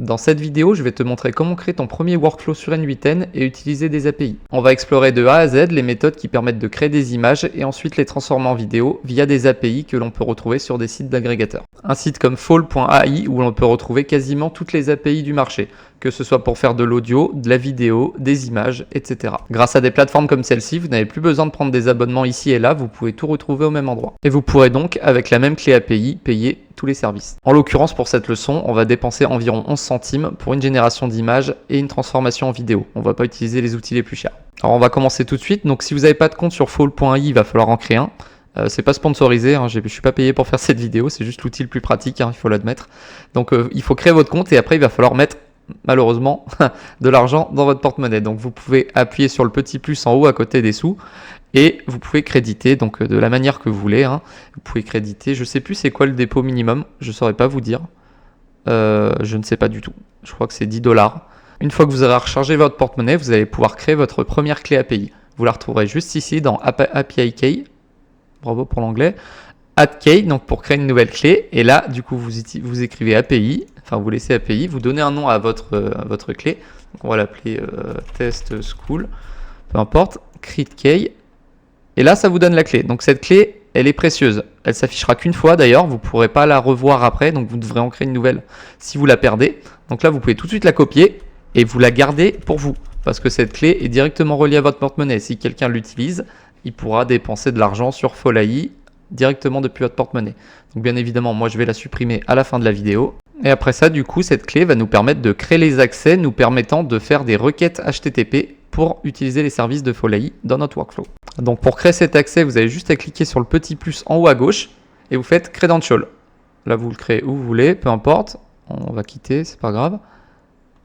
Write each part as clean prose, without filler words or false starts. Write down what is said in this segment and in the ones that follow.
Dans cette vidéo, je vais te montrer comment créer ton premier workflow sur N8N et utiliser des API. On va explorer de A à Z les méthodes qui permettent de créer des images et ensuite les transformer en vidéo via des API que l'on peut retrouver sur des sites d'agrégateurs. Un site comme Fall.ai où l'on peut retrouver quasiment toutes les API du marché, que ce soit pour faire de l'audio, de la vidéo, des images, etc. Grâce à des plateformes comme celle-ci, vous n'avez plus besoin de prendre des abonnements ici et là, vous pouvez tout retrouver au même endroit. Et vous pourrez donc, avec la même clé API, payer tous les services. En l'occurrence, pour cette leçon, on va dépenser environ 11 centimes pour une génération d'images et une transformation en vidéo. On ne va pas utiliser les outils les plus chers. Alors on va commencer tout de suite. Donc si vous n'avez pas de compte sur Fall.ai, il va falloir en créer un. C'est pas sponsorisé, hein, je ne suis pas payé pour faire cette vidéo, c'est juste l'outil le plus pratique, hein, il faut l'admettre. Donc il faut créer votre compte et après il va falloir mettre malheureusement de l'argent dans votre porte-monnaie. Donc vous pouvez appuyer sur le petit plus en haut à côté des sous et vous pouvez créditer donc de la manière que vous voulez. Hein. Vous pouvez créditer, je sais plus c'est quoi le dépôt minimum, je saurais pas vous dire. Je ne sais pas du tout. Je crois que c'est 10 $. Une fois que vous aurez rechargé votre porte-monnaie, vous allez pouvoir créer votre première clé API. Vous la retrouverez juste ici dans API Key. Bravo pour l'anglais. Add Key, donc pour créer une nouvelle clé. Et là, du coup, vous écrivez API, enfin vous laissez API, vous donnez un nom à votre clé. Donc on va l'appeler Test School, peu importe, Create Key. Et là, ça vous donne la clé. Donc cette clé, elle est précieuse. Elle s'affichera qu'une fois d'ailleurs, vous ne pourrez pas la revoir après, donc vous devrez en créer une nouvelle si vous la perdez. Donc là, vous pouvez tout de suite la copier et vous la gardez pour vous. Parce que cette clé est directement reliée à votre porte-monnaie. Si quelqu'un l'utilise, il pourra dépenser de l'argent sur Fall.ai directement depuis votre porte-monnaie. Donc bien évidemment, moi je vais la supprimer à la fin de la vidéo. Et après ça, du coup, cette clé va nous permettre de créer les accès, nous permettant de faire des requêtes HTTP pour utiliser les services de Fall.ai dans notre workflow. Donc pour créer cet accès, vous avez juste à cliquer sur le petit plus en haut à gauche et vous faites Credential. Là, vous le créez où vous voulez, peu importe. On va quitter, c'est pas grave.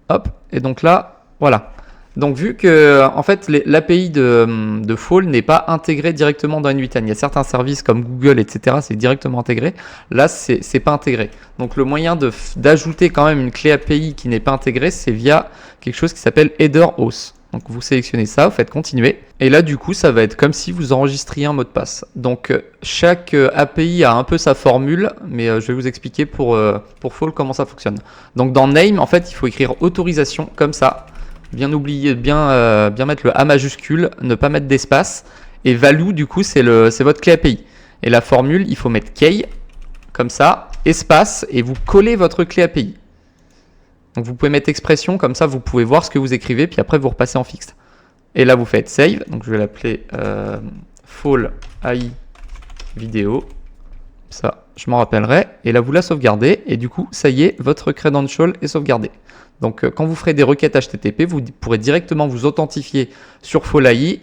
Hop, et donc là, voilà. Donc vu que en fait l'API de Fall n'est pas intégrée directement dans N8N, il y a certains services comme Google, etc. c'est directement intégré. Là, c'est pas intégré. Donc le moyen d'ajouter quand même une clé API qui n'est pas intégrée, c'est via quelque chose qui s'appelle Header Auth. Donc vous sélectionnez ça, vous faites continuer. Et là du coup ça va être comme si vous enregistriez un mot de passe. Donc chaque API a un peu sa formule, mais je vais vous expliquer pour Fall comment ça fonctionne. Donc dans Name, en fait il faut écrire autorisation comme ça. Bien oublier, bien mettre le A majuscule, ne pas mettre d'espace. Et value du coup c'est votre clé API. Et la formule, il faut mettre key comme ça, espace, et vous collez votre clé API. Donc vous pouvez mettre expression, comme ça vous pouvez voir ce que vous écrivez, puis après vous repassez en fixe. Et là vous faites save, donc je vais l'appeler Fall.ai vidéo, ça je m'en rappellerai, et là vous la sauvegardez, et du coup ça y est, votre credential est sauvegardé. Donc quand vous ferez des requêtes HTTP, vous pourrez directement vous authentifier sur Fall.ai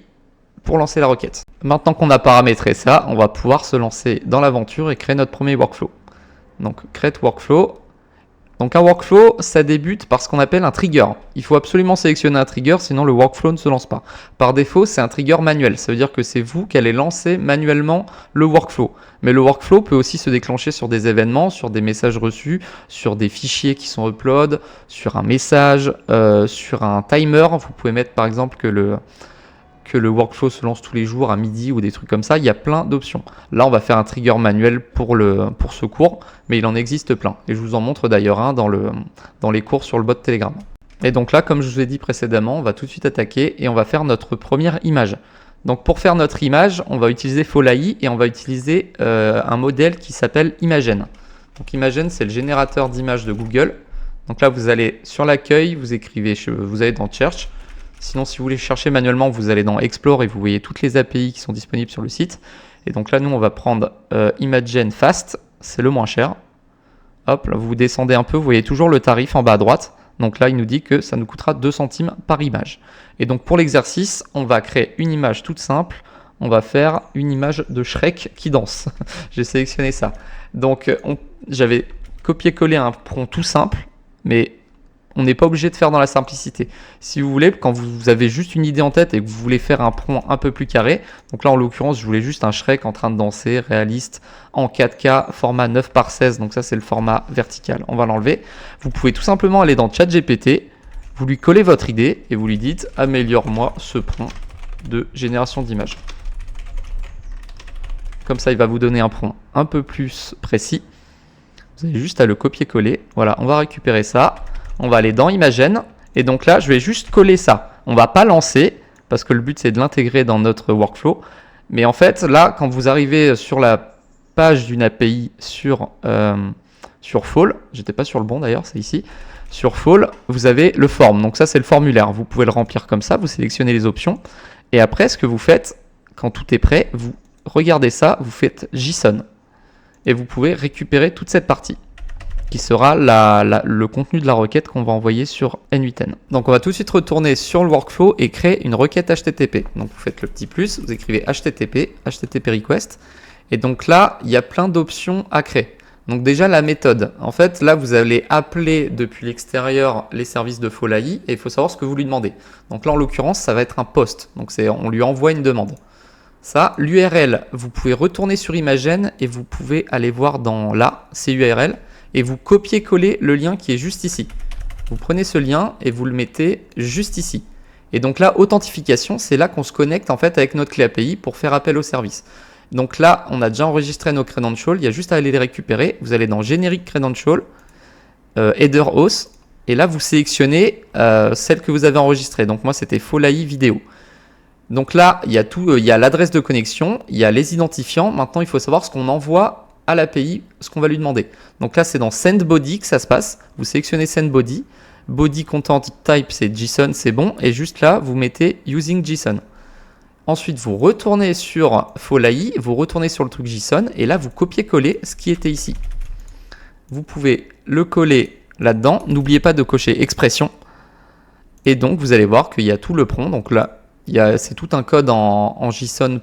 pour lancer la requête. Maintenant qu'on a paramétré ça, on va pouvoir se lancer dans l'aventure et créer notre premier workflow. Donc create workflow. Donc un workflow, ça débute par ce qu'on appelle un trigger. Il faut absolument sélectionner un trigger, sinon le workflow ne se lance pas. Par défaut, c'est un trigger manuel. Ça veut dire que c'est vous qui allez lancer manuellement le workflow. Mais le workflow peut aussi se déclencher sur des événements, sur des messages reçus, sur des fichiers qui sont upload, sur un message, sur un timer. Vous pouvez mettre par exemple que le workflow se lance tous les jours à midi ou des trucs comme ça. Il y a plein d'options. Là, on va faire un trigger manuel pour ce cours, mais il en existe plein. Et je vous en montre d'ailleurs un dans les cours sur le bot Telegram. Et donc là, comme je vous ai dit précédemment, on va tout de suite attaquer et on va faire notre première image. Donc pour faire notre image, on va utiliser Fall.ai et on va utiliser un modèle qui s'appelle Imagen. Donc Imagen, c'est le générateur d'images de Google. Donc là, vous allez sur l'accueil, vous allez dans Search. Sinon, si vous voulez chercher manuellement, vous allez dans Explore et vous voyez toutes les API qui sont disponibles sur le site. Et donc là, nous, on va prendre Imagen Fast, c'est le moins cher. Hop, là, vous descendez un peu, vous voyez toujours le tarif en bas à droite. Donc là, il nous dit que ça nous coûtera 2 centimes par image. Et donc pour l'exercice, on va créer une image toute simple. On va faire une image de Shrek qui danse. J'ai sélectionné ça. Donc j'avais copié-collé un prompt tout simple, mais on n'est pas obligé de faire dans la simplicité. Si vous voulez, quand vous avez juste une idée en tête et que vous voulez faire un prompt un peu plus carré, donc là en l'occurrence je voulais juste un Shrek en train de danser, réaliste, en 4K, format 9:16, donc ça c'est le format vertical, on va l'enlever. Vous pouvez tout simplement aller dans ChatGPT, vous lui collez votre idée et vous lui dites « Améliore-moi ce prompt de génération d'images ». Comme ça il va vous donner un prompt un peu plus précis. Vous avez juste à le copier-coller. Voilà, on va récupérer ça. On va aller dans Imagen. Et donc là, je vais juste coller ça. On ne va pas lancer, parce que le but, c'est de l'intégrer dans notre workflow. Mais en fait, là, quand vous arrivez sur la page d'une API sur Fall, j'étais pas sur le bon d'ailleurs, c'est ici. Sur Fall, vous avez le form. Donc ça, c'est le formulaire. Vous pouvez le remplir comme ça. Vous sélectionnez les options. Et après, ce que vous faites, quand tout est prêt, vous regardez ça, vous faites JSON. Et vous pouvez récupérer toute cette partie, qui sera le contenu de la requête qu'on va envoyer sur N8N. Donc on va tout de suite retourner sur le workflow et créer une requête HTTP. Donc vous faites le petit plus, vous écrivez HTTP, HTTP request. Et donc là, il y a plein d'options à créer. Donc déjà la méthode. En fait, là, vous allez appeler depuis l'extérieur les services de Fall AI et il faut savoir ce que vous lui demandez. Donc là, en l'occurrence, ça va être un post. Donc on lui envoie une demande. Ça, l'URL, vous pouvez retourner sur Imagen et vous pouvez aller voir dans là, c'est URL, et vous copiez-coller le lien qui est juste ici. Vous prenez ce lien et vous le mettez juste ici. Et donc là, authentification, c'est là qu'on se connecte en fait avec notre clé API pour faire appel au service. Donc là, on a déjà enregistré nos credentials, il y a juste à aller les récupérer. Vous allez dans Generic Credential, Header Auth, et là, vous sélectionnez celle que vous avez enregistrée. Donc moi, c'était Fall AI vidéo. Donc là, il y a tout, il y a l'adresse de connexion, il y a les identifiants. Maintenant, il faut savoir ce qu'on envoie à l'API, ce qu'on va lui demander. Donc là, c'est dans SendBody que ça se passe. Vous sélectionnez SendBody. Body Content Type, c'est JSON, c'est bon. Et juste là, vous mettez Using JSON. Ensuite, vous retournez sur Fall AI, vous retournez sur le truc JSON. Et là, vous copiez-collez ce qui était ici. Vous pouvez le coller là-dedans. N'oubliez pas de cocher expression. Et donc, vous allez voir qu'il y a tout le prompt. Donc là, c'est tout un code en JSON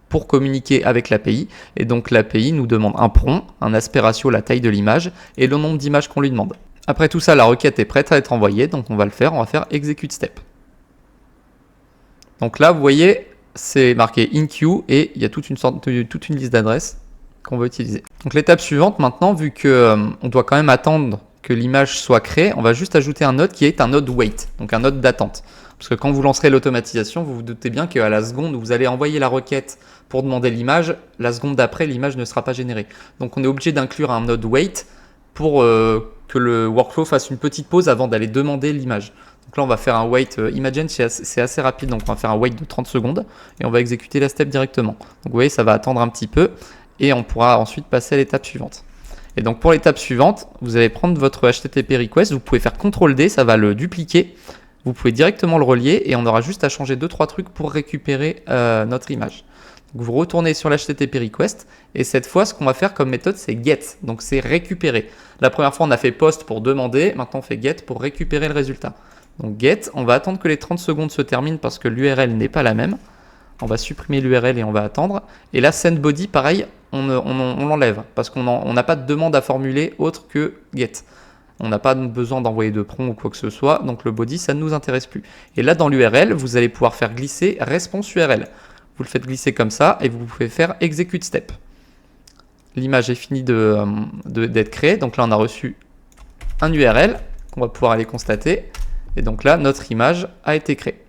pour communiquer avec l'API. Et donc l'API nous demande un prompt, un aspect ratio, la taille de l'image et le nombre d'images qu'on lui demande. Après tout ça, la requête est prête à être envoyée. Donc on va le faire, on va faire execute step. Donc là, vous voyez, c'est marqué in queue et il y a toute une liste d'adresses qu'on va utiliser. Donc l'étape suivante maintenant, vu qu'on doit quand même attendre que l'image soit créée, on va juste ajouter un node qui est un node wait, donc un node d'attente. Parce que quand vous lancerez l'automatisation, vous vous doutez bien qu'à la seconde où vous allez envoyer la requête pour demander l'image, la seconde d'après, l'image ne sera pas générée. Donc on est obligé d'inclure un node wait pour que le workflow fasse une petite pause avant d'aller demander l'image. Donc là, on va faire un wait. Imagen, c'est assez rapide, donc on va faire un wait de 30 secondes et on va exécuter la step directement. Donc vous voyez, ça va attendre un petit peu et on pourra ensuite passer à l'étape suivante. Et donc pour l'étape suivante, vous allez prendre votre HTTP request, vous pouvez faire CTRL-D, ça va le dupliquer. Vous pouvez directement le relier et on aura juste à changer 2-3 trucs pour récupérer notre image. Donc vous retournez sur l'HTTP request et cette fois, ce qu'on va faire comme méthode, c'est get. Donc c'est récupérer. La première fois, on a fait post pour demander. Maintenant, on fait get pour récupérer le résultat. Donc get, on va attendre que les 30 secondes se terminent parce que l'URL n'est pas la même. On va supprimer l'URL et on va attendre. Et là, sendBody, pareil, on l'enlève parce qu'on n'a pas de demande à formuler autre que get. On n'a pas besoin d'envoyer de prompt ou quoi que ce soit, donc le body, ça ne nous intéresse plus. Et là, dans l'URL, vous allez pouvoir faire glisser response URL. Vous le faites glisser comme ça et vous pouvez faire execute step. L'image est finie d'être créée, donc là, on a reçu un URL qu'on va pouvoir aller constater. Et donc là, notre image a été créée.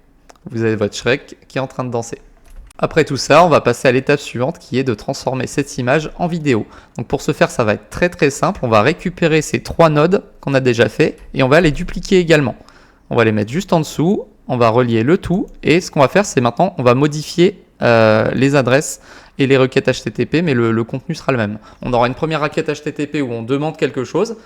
Vous avez votre Shrek qui est en train de danser. Après tout ça, on va passer à l'étape suivante qui est de transformer cette image en vidéo. Donc pour ce faire, ça va être très simple. On va récupérer ces 3 nodes qu'on a déjà fait et on va les dupliquer également. On va les mettre juste en dessous, on va relier le tout et ce qu'on va faire, c'est maintenant, on va modifier les adresses et les requêtes HTTP, mais le contenu sera le même. On aura une première requête HTTP où on demande quelque chose,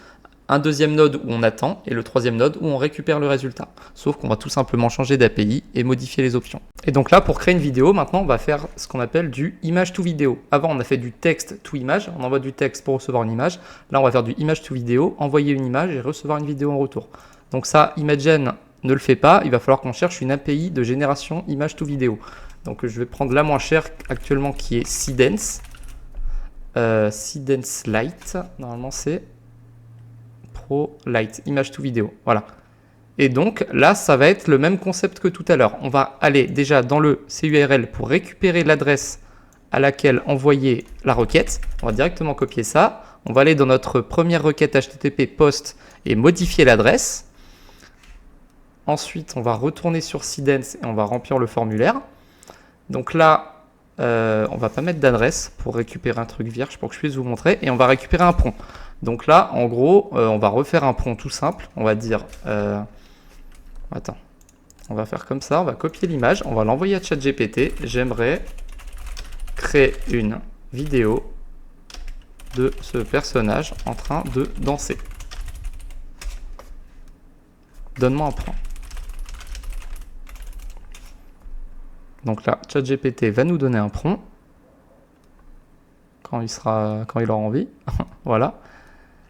un deuxième node où on attend et le troisième node où on récupère le résultat. Sauf qu'on va tout simplement changer d'API et modifier les options. Et donc là, pour créer une vidéo, maintenant, on va faire ce qu'on appelle du image to vidéo. Avant, on a fait du texte to image. On envoie du texte pour recevoir une image. Là, on va faire du image to vidéo, envoyer une image et recevoir une vidéo en retour. Donc ça, Imagen ne le fait pas. Il va falloir qu'on cherche une API de génération image to vidéo. Donc je vais prendre la moins chère actuellement qui est Seedance. Seedance Lite, normalement c'est Pro Lite, image to vidéo, voilà. Et donc là, ça va être le même concept que tout à l'heure. On va aller déjà dans le CURL pour récupérer l'adresse à laquelle envoyer la requête. On va directement copier ça. On va aller dans notre première requête HTTP post et modifier l'adresse. Ensuite, on va retourner sur Seedance et on va remplir le formulaire. Donc là, on va pas mettre d'adresse pour récupérer un truc vierge pour que je puisse vous montrer. Et on va récupérer un prompt. Donc là, en gros, on va refaire un prompt tout simple. On va dire... attends. On va faire comme ça, on va copier l'image, on va l'envoyer à ChatGPT. J'aimerais créer une vidéo de ce personnage en train de danser. Donne-moi un prompt. Donc là, ChatGPT va nous donner un prompt quand il aura envie. Voilà.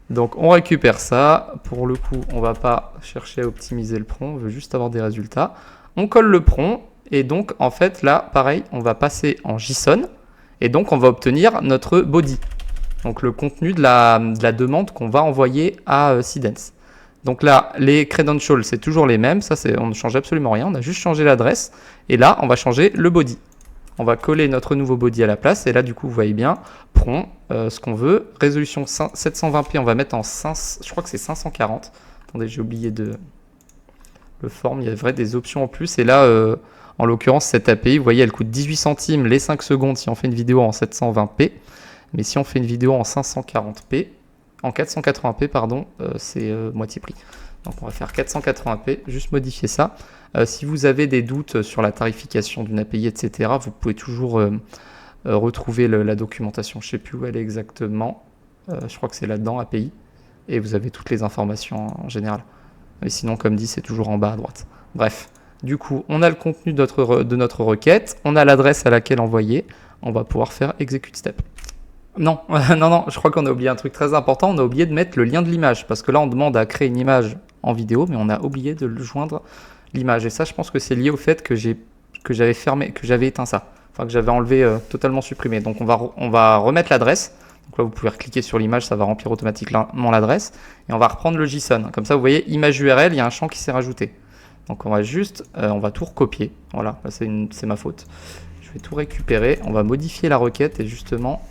Donc on récupère ça. Pour le coup, on va pas chercher à optimiser le prompt, on veut juste avoir des résultats. On colle le prompt et donc en fait là, pareil, on va passer en JSON et donc on va obtenir notre body. Donc le contenu de la demande qu'on va envoyer à Seedance. Donc là, les credentials, c'est toujours les mêmes. Ça, on ne change absolument rien. On a juste changé l'adresse. Et là, on va changer le body. On va coller notre nouveau body à la place. Et là, du coup, vous voyez bien, prompt, ce qu'on veut. Résolution 720p, on va mettre en 5, je crois que c'est 540. Attendez, j'ai oublié le form. Il y a vrai des options en plus. Et là, en l'occurrence, cette API, vous voyez, elle coûte 18 centimes les 5 secondes si on fait une vidéo en 720p. Mais si on fait une vidéo en 540p, en 480p, pardon, c'est moitié prix. Donc on va faire 480p, juste modifier ça. Si vous avez des doutes sur la tarification d'une API, etc., vous pouvez toujours retrouver la documentation. Je ne sais plus où elle est exactement. Je crois que c'est là-dedans, API. Et vous avez toutes les informations en général. Mais sinon, comme dit, c'est toujours en bas à droite. Bref, du coup, on a le contenu de notre requête. On a l'adresse à laquelle envoyer. On va pouvoir faire execute step. Non, non, je crois qu'on a oublié un truc très important, on a oublié de mettre le lien de l'image, parce que là on demande à créer une image en vidéo, mais on a oublié de joindre l'image, et ça je pense que c'est lié au fait que j'avais fermé, que j'avais éteint ça, enfin que j'avais enlevé, totalement supprimé. Donc on va remettre l'adresse, donc là vous pouvez cliquer sur l'image, ça va remplir automatiquement l'adresse, et on va reprendre le JSON, comme ça vous voyez, image URL, il y a un champ qui s'est rajouté. Donc on va juste, on va tout recopier, voilà, c'est ma faute. Je vais tout récupérer, on va modifier la requête, et justement...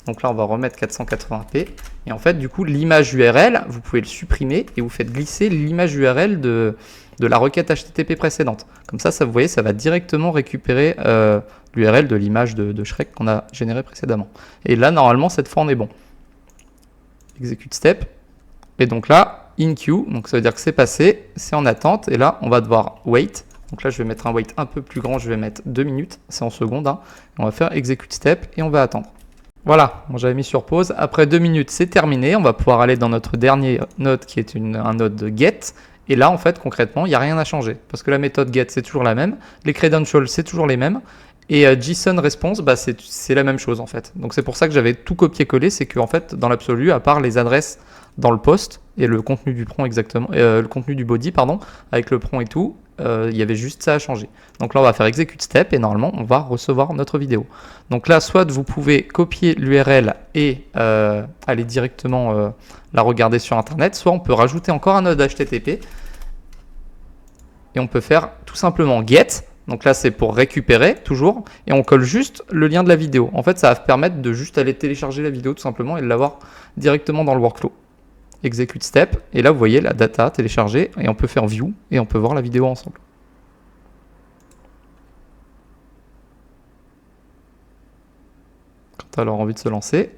Donc là, on va remettre 480p. Et en fait, du coup, l'image URL, vous pouvez le supprimer et vous faites glisser l'image URL de la requête HTTP précédente. Comme ça, vous voyez, ça va directement récupérer l'URL de l'image de Shrek qu'on a généré précédemment. Et là, normalement, cette fois, on est bon. Execute step. Et donc là, in queue, donc ça veut dire que c'est passé, c'est en attente. Et là, on va devoir wait. Donc là, je vais mettre un wait un peu plus grand, je vais mettre 2 minutes, c'est en secondes. Hein. On va faire execute step et on va attendre. Voilà, bon, j'avais mis sur pause. Après 2 minutes, c'est terminé. On va pouvoir aller dans notre dernier node qui est un node de get. Et là, en fait, concrètement, il n'y a rien à changer. Parce que la méthode get, c'est toujours la même. Les credentials, c'est toujours les mêmes. Et JSON response, bah, c'est la même chose, en fait. Donc, c'est pour ça que j'avais tout copié-collé. C'est qu'en fait, dans l'absolu, à part les adresses dans le post et le contenu du prompt exactement, le contenu du body, pardon, avec le prompt et tout, il y avait juste ça à changer. Donc là, on va faire execute step et normalement, on va recevoir notre vidéo. Donc là, soit vous pouvez copier l'URL et aller directement la regarder sur Internet, soit on peut rajouter encore un node HTTP et on peut faire tout simplement get. Donc là, c'est pour récupérer toujours et on colle juste le lien de la vidéo. En fait, ça va permettre de juste aller télécharger la vidéo tout simplement et de l'avoir directement dans le workflow. Execute step, et là vous voyez la data téléchargée, et on peut faire view, et on peut voir la vidéo ensemble. Quand elle aura envie de se lancer.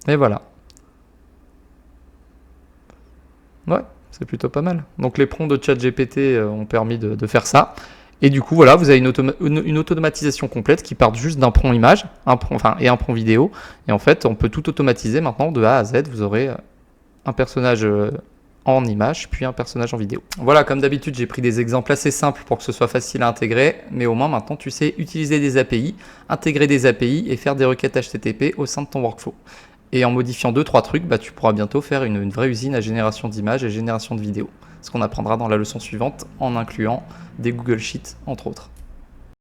Et voilà. Ouais, c'est plutôt pas mal. Donc les prompts de ChatGPT ont permis de faire ça. Et du coup, voilà, vous avez une automatisation complète qui part juste d'un prompt image et un prompt vidéo. Et en fait, on peut tout automatiser maintenant de A à Z. Vous aurez un personnage en image, puis un personnage en vidéo. Voilà, comme d'habitude, j'ai pris des exemples assez simples pour que ce soit facile à intégrer. Mais au moins, maintenant, tu sais utiliser des API, intégrer des API et faire des requêtes HTTP au sein de ton workflow. Et en modifiant 2-3 trucs, bah, tu pourras bientôt faire une vraie usine à génération d'images et génération de vidéos. Ce qu'on apprendra dans la leçon suivante en incluant des Google Sheets, entre autres.